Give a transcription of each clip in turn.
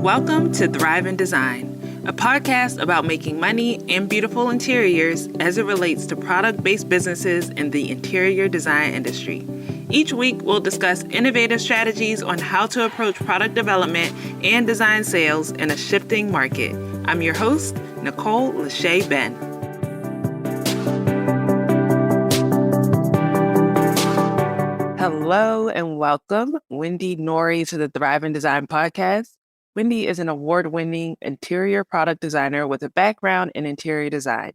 Welcome to Thrive in Design, a podcast about making money and beautiful interiors as it relates to product-based businesses in the interior design industry. Each week, we'll discuss innovative strategies on how to approach product development and design sales in a shifting market. I'm your host, Nicole Lachey Ben. Hello and welcome, Wendy Noory, to the Thrive in Design podcast. Wendy is an award-winning interior product designer with a background in interior design.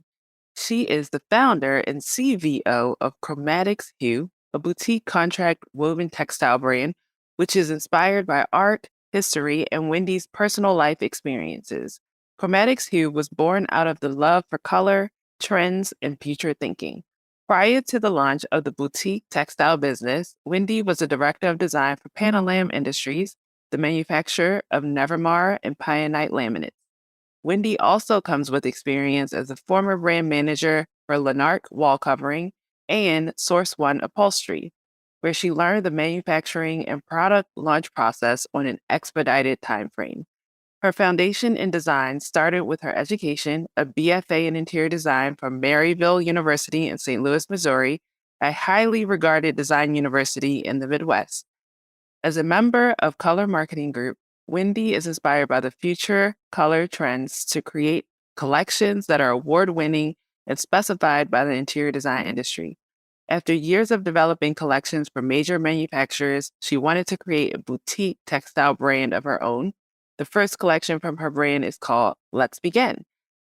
She is the founder and CVO of Chromatics Hue, a boutique contract woven textile brand, which is inspired by art, history, and Wendy's personal life experiences. Chromatics Hue was born out of the love for color, trends, and future thinking. Prior to the launch of the boutique textile business, Wendy was a director of design for Panalam Industries, the manufacturer of Nevermar and Pionite laminates. Wendy also comes with experience as a former brand manager for Lanark Wall Covering and Source One Upholstery, where she learned the manufacturing and product launch process on an expedited timeframe. Her foundation in design started with her education, a BFA in interior design from Maryville University in St. Louis, Missouri, a highly regarded design university in the Midwest. As a member of Color Marketing Group, Wendy is inspired by the future color trends to create collections that are award-winning and specified by the interior design industry. After years of developing collections for major manufacturers, she wanted to create a boutique textile brand of her own. The first collection from her brand is called Let's Begin.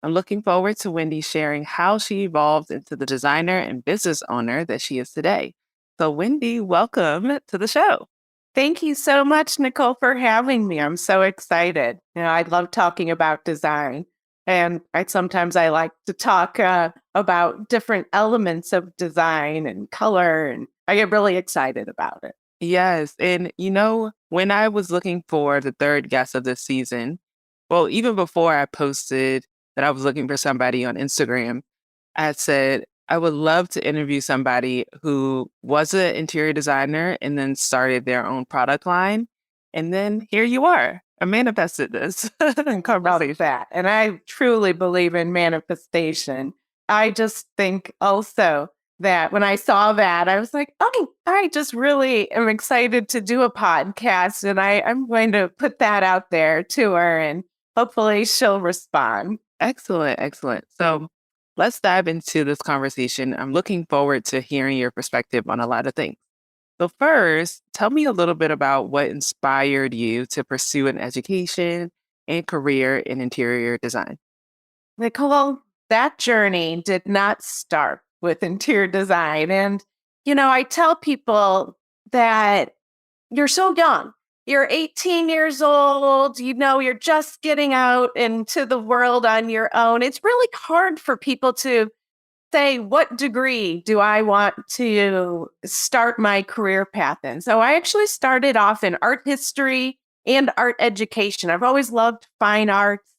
I'm looking forward to Wendy sharing how she evolved into the designer and business owner that she is today. So Wendy, welcome to the show. Thank you so much, Nicole, for having me. I'm so excited. I love talking about design. And sometimes I like to talk about different elements of design and color, and I get really excited about it. Yes. And when I was looking for the third guest of this season, well, even before I posted that I was looking for somebody on Instagram, I had said, I would love to interview somebody who was an interior designer and then started their own product line. And then here you are. I manifested this. And come out of that. And I truly believe in manifestation. I just think also that when I saw that, I was like, oh, I just really am excited to do a podcast. And I'm going to put that out there to her and hopefully she'll respond. Excellent. Excellent. So let's dive into this conversation. I'm looking forward to hearing your perspective on a lot of things. So first, tell me a little bit about what inspired you to pursue an education and career in interior design. Nicole, that journey did not start with interior design. And, I tell people that you're so young. You're 18 years old, you're just getting out into the world on your own. It's really hard for people to say, what degree do I want to start my career path in? So I actually started off in art history and art education. I've always loved fine arts,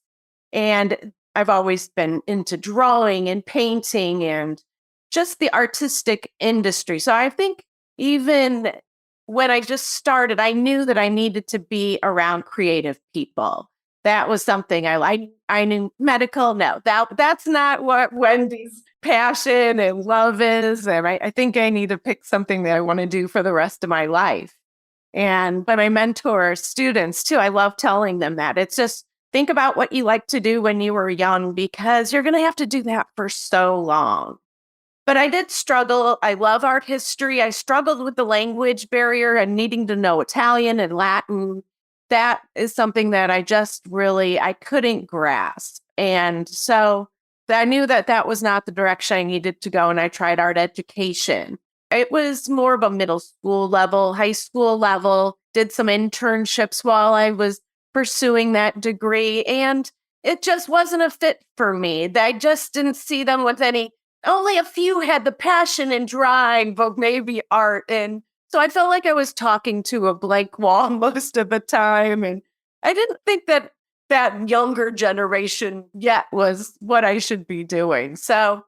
and I've always been into drawing and painting and just the artistic industry. So I think even when I just started, I knew that I needed to be around creative people. That was something I liked. I knew medical. No, that's not what Wendy's passion and love is. And I think I need to pick something that I want to do for the rest of my life. And when I mentor students too, I love telling them that. It's just think about what you like to do when you were young, because you're going to have to do that for so long. But I did struggle. I love art history. I struggled with the language barrier and needing to know Italian and Latin. That is something that I couldn't grasp. And so I knew that was not the direction I needed to go. And I tried art education. It was more of a middle school level, high school level, did some internships while I was pursuing that degree. And it just wasn't a fit for me. I just didn't see them with only a few had the passion and drive, but maybe art. And so I felt like I was talking to a blank wall most of the time. And I didn't think that younger generation yet was what I should be doing. So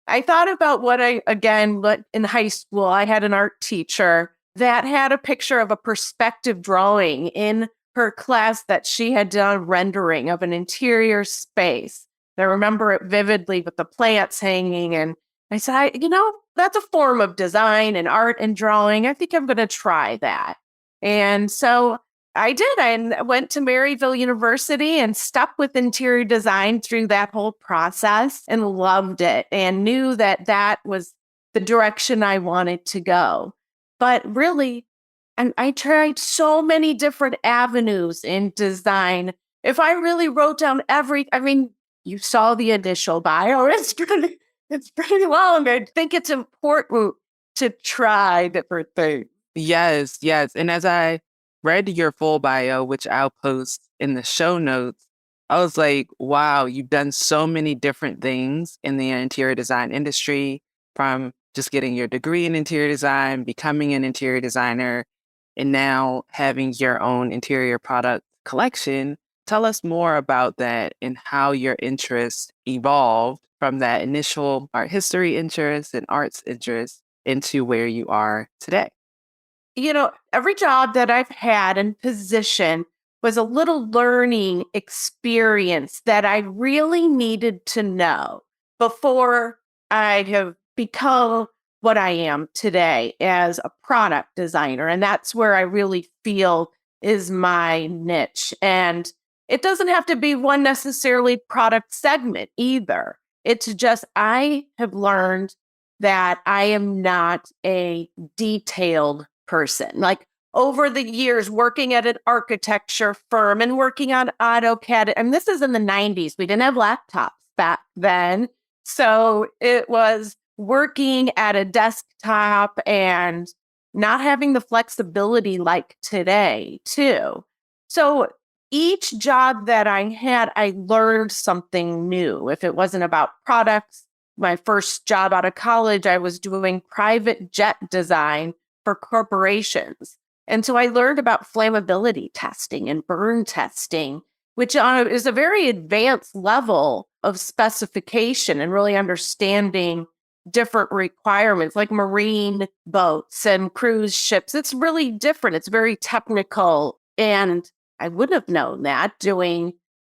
I thought about what in high school, I had an art teacher that had a picture of a perspective drawing in her class that she had done rendering of an interior space. I remember it vividly with the plants hanging. And I said, that's a form of design and art and drawing. I think I'm going to try that. And so I did. I went to Maryville University and stuck with interior design through that whole process and loved it and knew that that was the direction I wanted to go. But really, and I tried so many different avenues in design. If I really wrote down you saw the initial bio. It's pretty long. I think it's important to try different things. Yes, yes. And as I read your full bio, which I'll post in the show notes, I was like, wow, you've done so many different things in the interior design industry, from just getting your degree in interior design, becoming an interior designer, and now having your own interior product collection. Tell us more about that and how your interests evolved from that initial art history interest and arts interest into where you are today. Every job that I've had and position was a little learning experience that I really needed to know before I have become what I am today as a product designer. And that's where I really feel is my niche. And it doesn't have to be one necessarily product segment either. It's just I have learned that I am not a detailed person. Like over the years, working at an architecture firm and working on AutoCAD, and this is in the 90s. We didn't have laptops back then. So it was working at a desktop and not having the flexibility like today, too. So each job that I had, I learned something new. If it wasn't about products, my first job out of college, I was doing private jet design for corporations. And so I learned about flammability testing and burn testing, which is a very advanced level of specification and really understanding different requirements like marine boats and cruise ships. It's really different. It's very technical. And I wouldn't have known that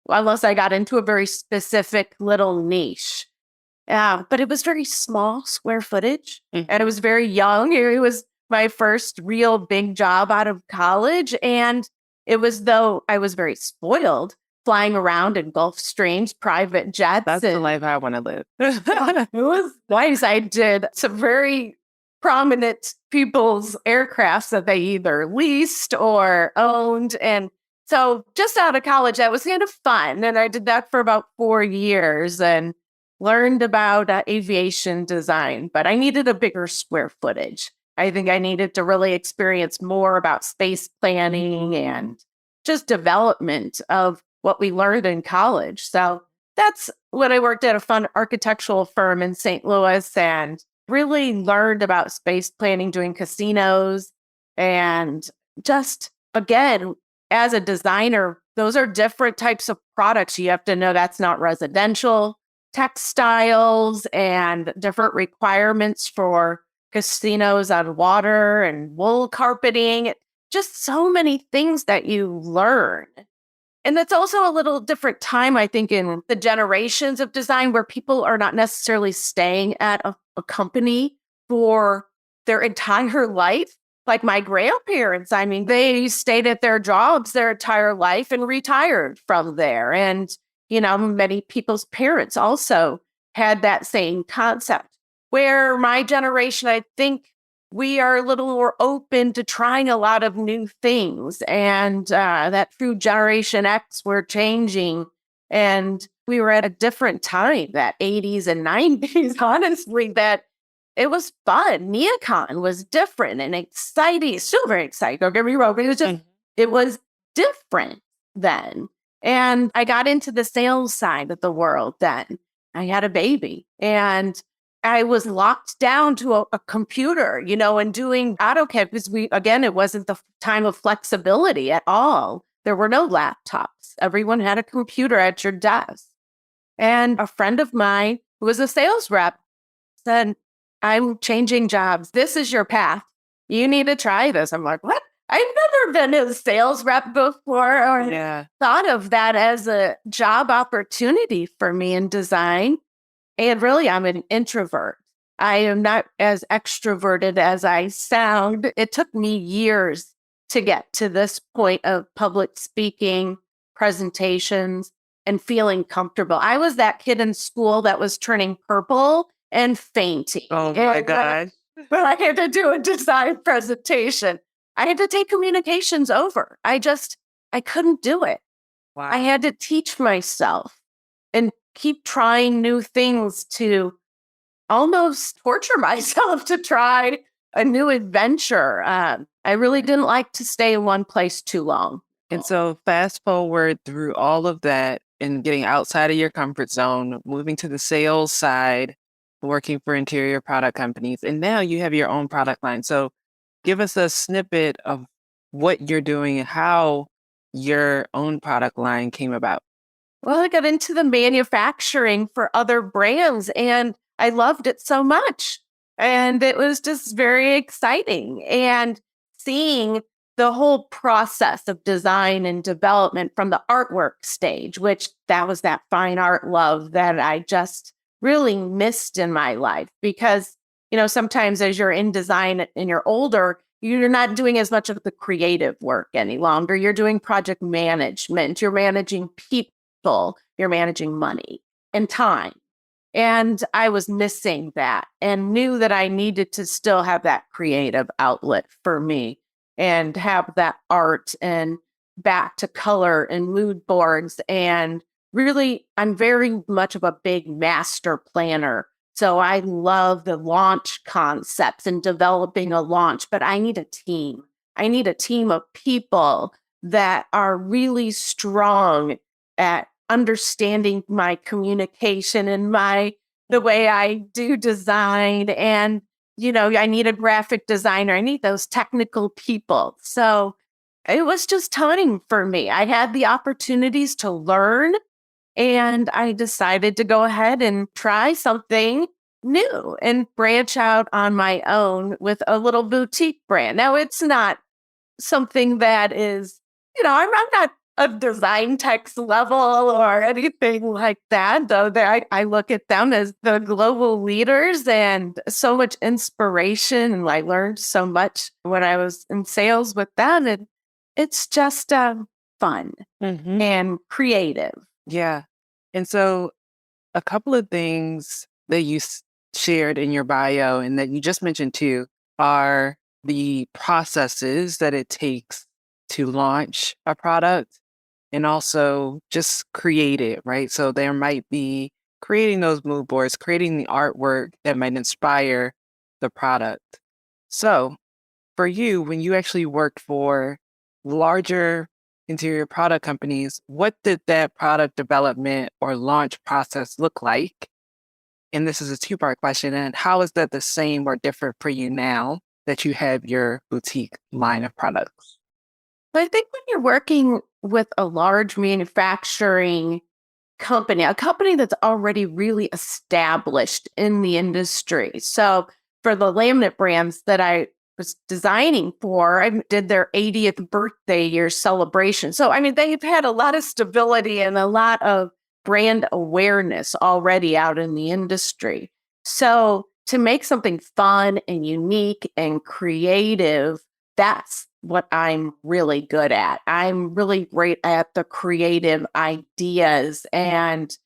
unless I got into a very specific little niche. But it was very small square footage and it was very young. It was my first real big job out of college. And it was though I was very spoiled flying around in Gulf Streams, private jets. That's the life I want to live. It was nice. I did some very prominent people's aircrafts that they either leased or owned. And so just out of college, that was kind of fun. And I did that for about 4 years and learned about aviation design, but I needed a bigger square footage. I think I needed to really experience more about space planning and just development of what we learned in college. So that's when I worked at a fun architectural firm in St. Louis and really learned about space planning, doing casinos. And just, again, as a designer, those are different types of products. You have to know that's not residential, textiles, and different requirements for casinos on water and wool carpeting. Just so many things that you learn. And that's also a little different time, I think, in the generations of design where people are not necessarily staying at a company for their entire life. Like my grandparents, they stayed at their jobs their entire life and retired from there. And, many people's parents also had that same concept. Where my generation, I think we are a little more open to trying a lot of new things. And that through Generation X, we're changing. And we were at a different time, that 80s and 90s, honestly, that it was fun. Neocon was different and exciting. Still very exciting. Don't get me wrong. But it was different then. And I got into the sales side of the world then. I had a baby and I was locked down to a computer, and doing AutoCAD because it wasn't the time of flexibility at all. There were no laptops. Everyone had a computer at your desk. And a friend of mine who was a sales rep said, I'm changing jobs. This is your path. You need to try this. I'm like, what? I've never been a sales rep before or Yeah. thought of that as a job opportunity for me in design. And really, I'm an introvert. I am not as extroverted as I sound. It took me years to get to this point of public speaking, presentations, and feeling comfortable. I was that kid in school that was turning purple and fainting. Oh my And gosh. when I had to do a design presentation, I had to take communications over. I couldn't do it. I Wow. had to teach myself and keep trying new things to almost torture myself to try a new adventure. I really didn't like to stay in one place too long. And so fast forward through all of that and getting outside of your comfort zone, moving to the sales side, working for interior product companies, and now you have your own product line. So give us a snippet of what you're doing and how your own product line came about. Well, I got into the manufacturing for other brands and I loved it so much. And it was just very exciting. And seeing the whole process of design and development from the artwork stage, which that was that fine art love that I just really missed in my life. Because, sometimes as you're in design and you're older, you're not doing as much of the creative work any longer. You're doing project management, you're managing people, you're managing money and time. And I was missing that and knew that I needed to still have that creative outlet for me and have that art and back to color and mood boards. And really, I'm very much of a big master planner. So I love the launch concepts and developing a launch, but I need a team. I need a team of people that are really strong at understanding my communication and the way I do design. And, I need a graphic designer. I need those technical people. So it was just time for me. I had the opportunities to learn and I decided to go ahead and try something new and branch out on my own with a little boutique brand. Now, it's not something that is, I'm not a design text level or anything like that, though I look at them as the global leaders and so much inspiration. And I learned so much when I was in sales with them. And it's just fun Hmm. and creative. Yeah. And so a couple of things that you shared in your bio and that you just mentioned too are the processes that it takes to launch a product and also just create it, right? So there might be creating those mood boards, creating the artwork that might inspire the product. So for you, when you actually worked for larger interior product companies, what did that product development or launch process look like? And this is a two-part question. And how is that the same or different for you now that you have your boutique line of products? But I think when you're working with a large manufacturing company, a company that's already really established in the industry. So for the laminate brands that I was designing for, I did their 80th birthday year celebration. So, I mean, they've had a lot of stability and a lot of brand awareness already out in the industry. So to make something fun and unique and creative, that's what I'm really good at. I'm really great at the creative ideas and,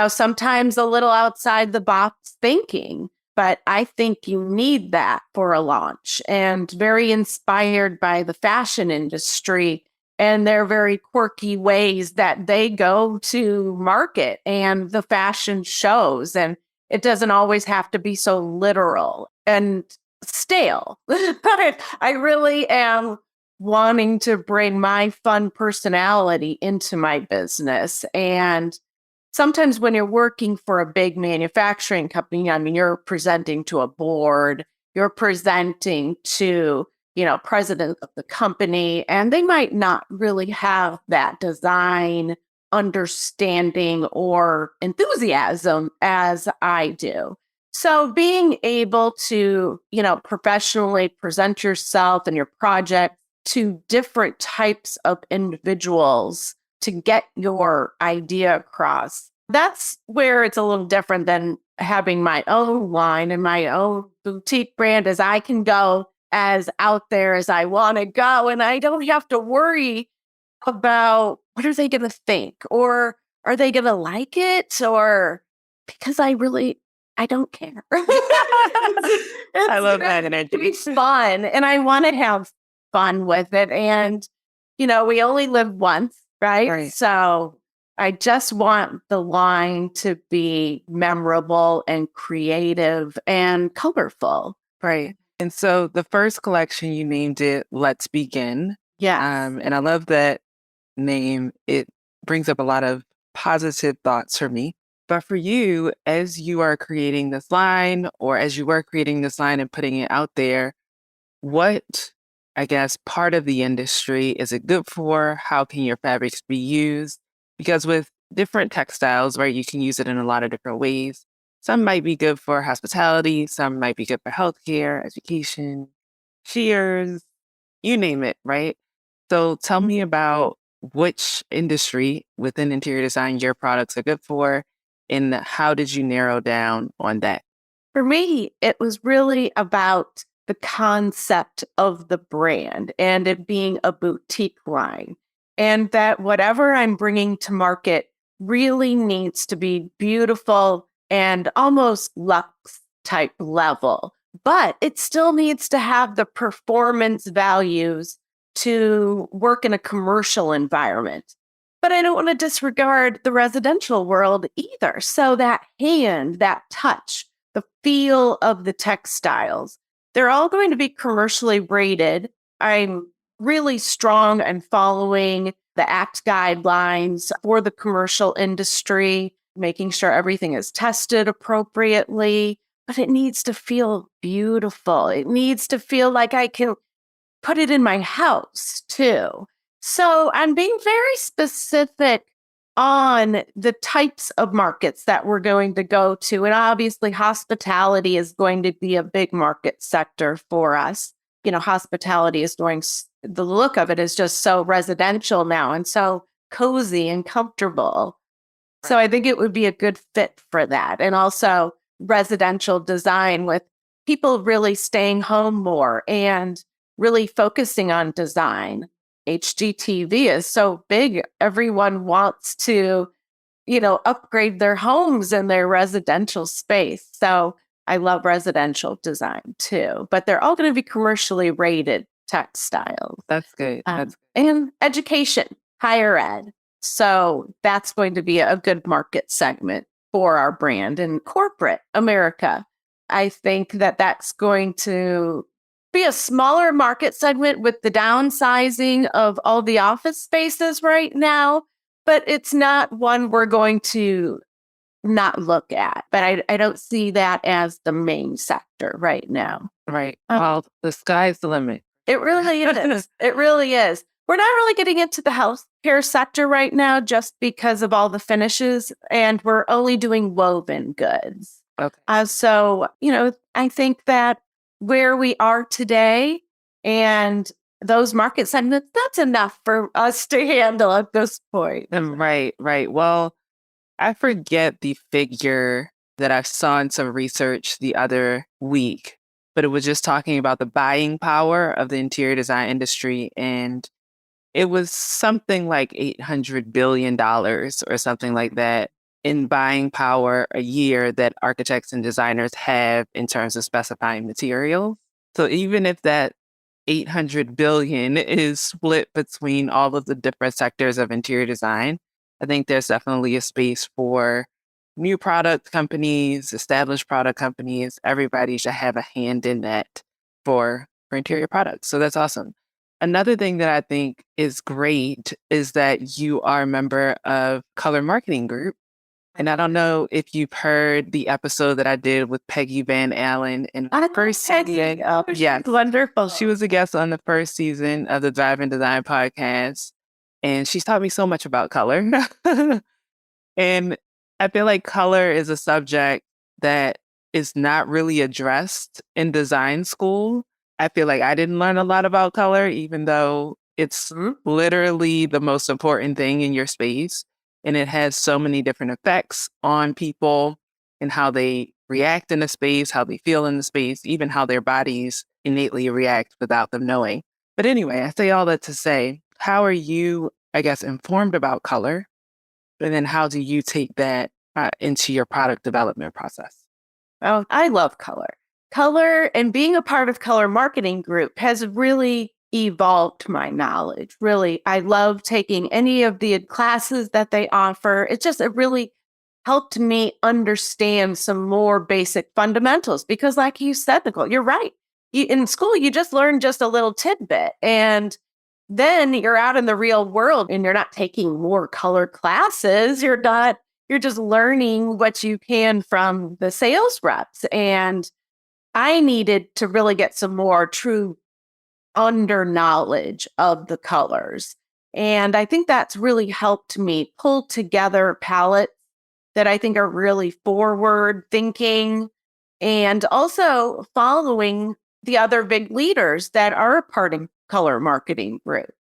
sometimes a little outside the box thinking. But I think you need that for a launch and very inspired by the fashion industry and their very quirky ways that they go to market and the fashion shows. And it doesn't always have to be so literal and stale. But I really am wanting to bring my fun personality into my business. And sometimes when you're working for a big manufacturing company, I mean, you're presenting to a board, you're presenting to, president of the company, and they might not really have that design understanding or enthusiasm as I do. So being able to, professionally present yourself and your project to different types of individuals to get your idea across. That's where it's a little different than having my own line and my own boutique brand, as I can go as out there as I want to go. And I don't have to worry about what are they going to think, or are they going to like it, or because I don't care. I love that It's energy. fun, and I want to have fun with it. And, we only live once, right? Right. So I just want the line to be memorable and creative and colorful. Right. And so the first collection you named it Let's Begin. Yes. And I love that name. It brings up a lot of positive thoughts for me. But for you, as you are creating this line, or as you were creating this line and putting it out there, what, I guess, part of the industry is it good for? How can your fabrics be used? Because with different textiles, right, you can use it in a lot of different ways. Some might be good for hospitality, some might be good for healthcare, education, shears, you name it, right? So tell me about which industry within interior design your products are good for, and how did you narrow down on that? For me, it was really about the concept of the brand and it being a boutique line. And that whatever I'm bringing to market really needs to be beautiful and almost luxe type level. But it still needs to have the performance values to work in a commercial environment. But I don't want to disregard the residential world either. So that hand, that touch, the feel of the textiles, they're all going to be commercially rated. I'm really strong and following the ACT guidelines for the commercial industry, making sure everything is tested appropriately, but it needs to feel beautiful. It needs to feel like I can put it in my house too. So I'm being very specific on the types of markets that we're going to go to. And obviously, hospitality is going to be a big market sector for us. Hospitality is the look of it is just so residential now and so cozy and comfortable. So I think it would be a good fit for that. And also residential design with people really staying home more and really focusing on design. HGTV is so big. Everyone wants to, upgrade their homes and their residential space. So I love residential design too, but they're all going to be commercially rated textiles. That's good. And education, higher ed. So that's going to be a good market segment for our brand in corporate America. I think that that's going to be a smaller market segment with the downsizing of all the office spaces right now, but it's not one we're going to not look at. But I don't see that as the main sector right now. Right. Well, the sky's the limit. It really is. It really is. We're not really getting into the healthcare sector right now just because of all the finishes, and we're only doing woven goods. Okay. So, I think that where we are today and those market segments, that's enough for us to handle at this point. Right, right. Well, I forget the figure that I saw in some research the other week, but it was just talking about the buying power of the interior design industry. And it was something like $800 billion or something like that in buying power a year that architects and designers have in terms of specifying materials. So even if that 800 billion is split between all of the different sectors of interior design, I think there's definitely a space for new product companies, established product companies. Everybody should have a hand in that for interior products. So that's awesome. Another thing that I think is great is that you are a member of Color Marketing Group. And I don't know if you've heard the episode that I did with Peggy Van Allen in the first season. Yes. Wonderful. She was a guest on the first season of the Drive and Design podcast. And she's taught me so much about color. And I feel like color is a subject that is not really addressed in design school. I feel like I didn't learn a lot about color, even though it's Mhm. literally the most important thing in your space. And it has so many different effects on people and how they react in the space, how they feel in the space, even how their bodies innately react without them knowing. But anyway, I say all that to say, how are you, I guess, informed about color? And then how do you take that into your product development process? Oh, I love color. Color and being a part of color marketing group has really evolved my knowledge. Really, I love taking any of the classes that they offer. It really helped me understand some more basic fundamentals because like you said, Nicole, you're right. In school, you just learn just a little tidbit and then you're out in the real world and you're not taking more color classes. You're just learning what you can from the sales reps. And I needed to really get some more true under knowledge of the colors. And I think that's really helped me pull together palettes that I think are really forward thinking and also following the other big leaders that are a part of color marketing group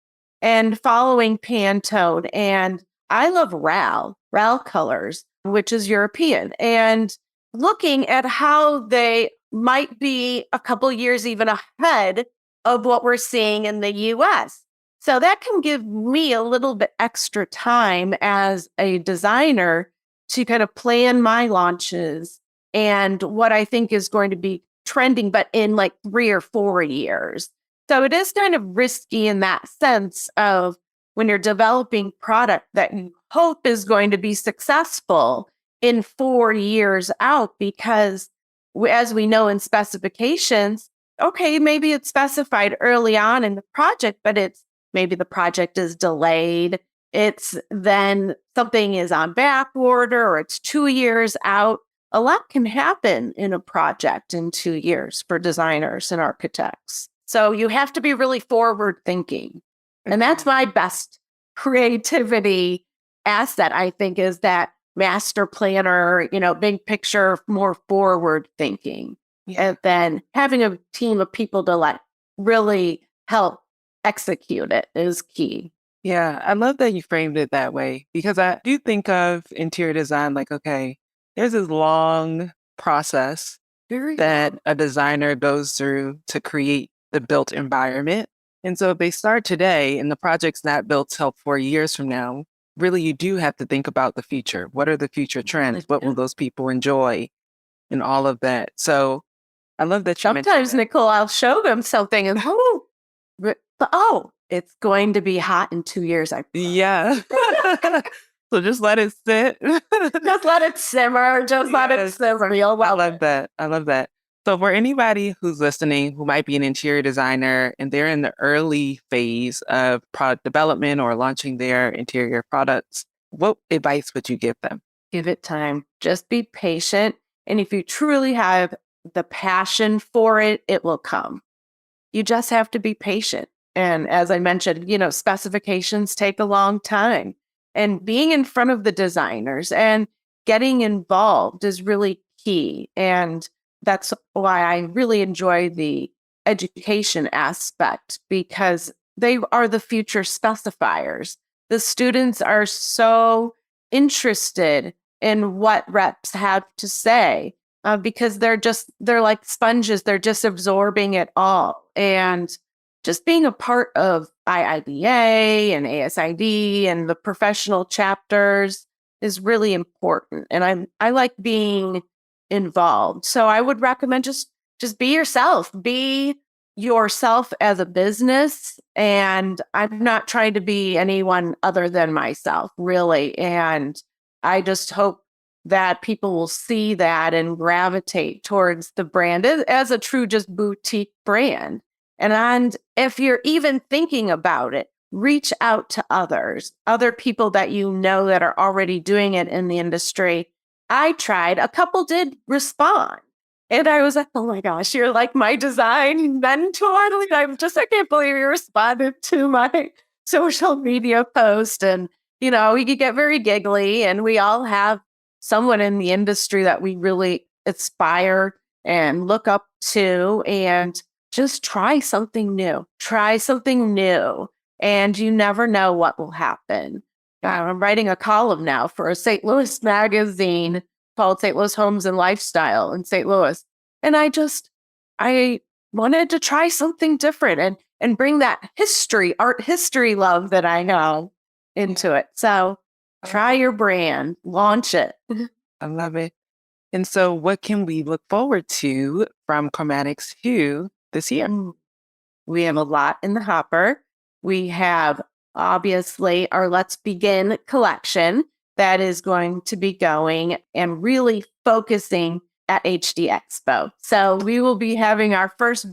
and following Pantone. And I love RAL colors, which is European, and looking at how they might be a couple years even ahead of what we're seeing in the US. So that can give me a little bit extra time as a designer to kind of plan my launches and what I think is going to be trending, but in like 3 or 4 years. So it is kind of risky in that sense of when you're developing product that you hope is going to be successful in 4 years out, because as we know in specifications, okay, maybe it's specified early on in the project, but it's maybe the project is delayed. It's then something is on back order or it's 2 years out. A lot can happen in a project in 2 years for designers and architects. So you have to be really forward thinking. And that's my best creativity asset, I think, is that master planner, big picture, more forward thinking. Yeah. And then having a team of people to like really help execute it is key. Yeah, I love that you framed it that way because I do think of interior design like, okay, there's this long process that a designer goes through to create the built environment. And so if they start today and the project's not built till 4 years from now, really you do have to think about the future. What are the future trends? What will those people enjoy and all of that? So I love that you mentioned Sometimes, that. Nicole, I'll show them something and it's going to be hot in 2 years. Yeah. So just let it sit. Just let it simmer. Just let it Yes. simmer. You'll I love love it. that. I love that. So for anybody who's listening who might be an interior designer and they're in the early phase of product development or launching their interior products, what advice would you give them? Give it time. Just be patient. And if you truly have the passion for it, it will come. You just have to be patient. And as I mentioned, specifications take a long time. And being in front of the designers and getting involved is really key. And that's why I really enjoy the education aspect because they are the future specifiers. The students are so interested in what reps have to say because they're like sponges. They're just absorbing it all. And just being a part of IIBA and ASID and the professional chapters is really important. And I like being involved. So I would recommend just be yourself. Be yourself as a business. And I'm not trying to be anyone other than myself, really. And I just hope that people will see that and gravitate towards the brand as a true just boutique brand. And if you're even thinking about it, reach out to other people that you know that are already doing it in the industry. I tried, a couple did respond. And I was like, oh my gosh, you're like my design mentor. Like, I can't believe you responded to my social media post. And, we could get very giggly and we all have someone in the industry that we really aspire and look up to. And just try something new. Try something new, and you never know what will happen. I'm writing a column now for a St. Louis magazine called St. Louis Homes and Lifestyle in St. Louis. And I wanted to try something different and bring that art history love that I have into it. So try your brand, launch it. I love it. And so, what can we look forward to from Chromatics Hue this year? We have a lot in the hopper. We have obviously our Let's Begin collection that is going to be going and really focusing at HD Expo. So we will be having our first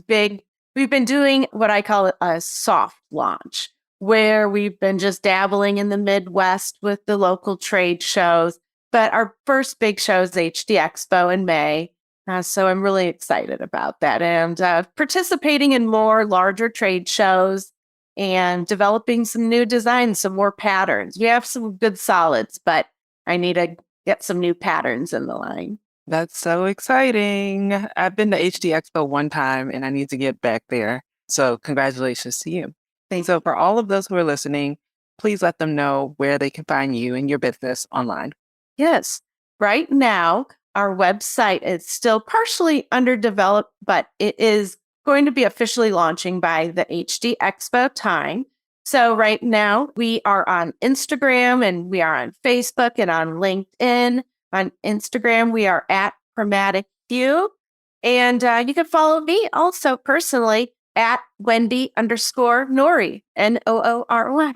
we've been doing what I call a soft launch, where we've been just dabbling in the Midwest with the local trade shows. But our first big show is HD Expo in May. So I'm really excited about that and participating in more larger trade shows and developing some new designs, some more patterns. We have some good solids, but I need to get some new patterns in the line. That's so exciting. I've been to HD Expo one time and I need to get back there. So congratulations to you. So for all of those who are listening, please let them know where they can find you and your business online. Yes. Right now, our website is still partially underdeveloped, but it is going to be officially launching by the HD Expo time. So right now we are on Instagram and we are on Facebook and on LinkedIn. On Instagram, we are at Chromatic Hue. And you can follow me also personally at Wendy_Noory, Noory.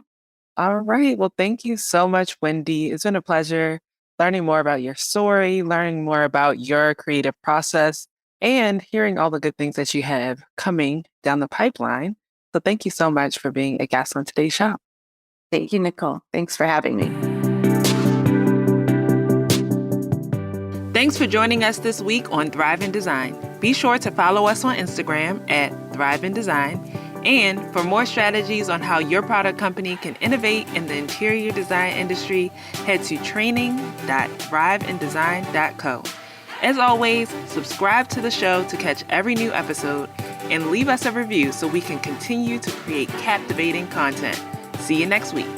All right. Well, thank you so much, Wendy. It's been a pleasure learning more about your story, learning more about your creative process, and hearing all the good things that you have coming down the pipeline. So thank you so much for being a guest on today's show. Thank you, Nicole. Thanks for having me. Thanks for joining us this week on Thrive in Design. Be sure to follow us on Instagram at Thrive in Design. And for more strategies on how your product company can innovate in the interior design industry, head to training.thriveindesign.co. As always, subscribe to the show to catch every new episode and leave us a review so we can continue to create captivating content. See you next week.